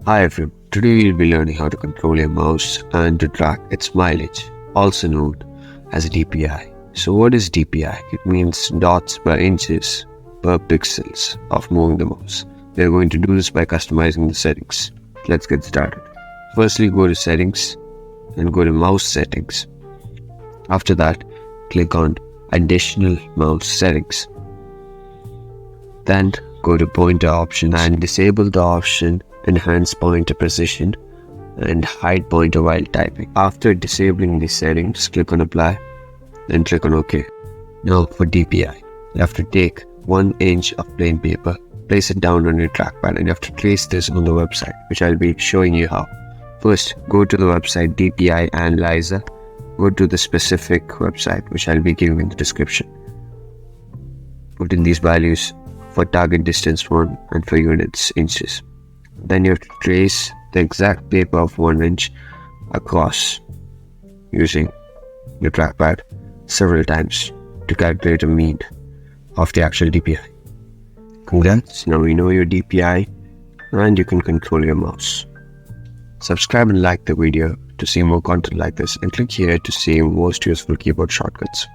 Hi everyone, today we'll be learning how to control your mouse and to track its mileage, also known as DPI. So what is DPI? It means dots per inches per pixels of moving the mouse. We're going to do this by customizing the settings. Let's get started. Firstly, go to settings and go to mouse settings. After that, click on additional mouse settings. Then go to pointer options and disable the option enhance pointer precision and hide pointer while typing. After disabling these settings, click on apply and click on OK. Now for DPI, you have to take 1 inch of plain paper, place it down on your trackpad, and you have to trace this on the website, which I'll be showing you how. First, go to the website DPI Analyzer. Go to the specific website, which I'll be giving in the description. Put in these values for target distance 1 and for units inches. Then you have to trace the exact paper of 1 inch across using your trackpad several times to calculate a mean of the actual DPI. Congrats, now you know your DPI and you can control your mouse. Subscribe and like the video to see more content like this, and click here to see most useful keyboard shortcuts.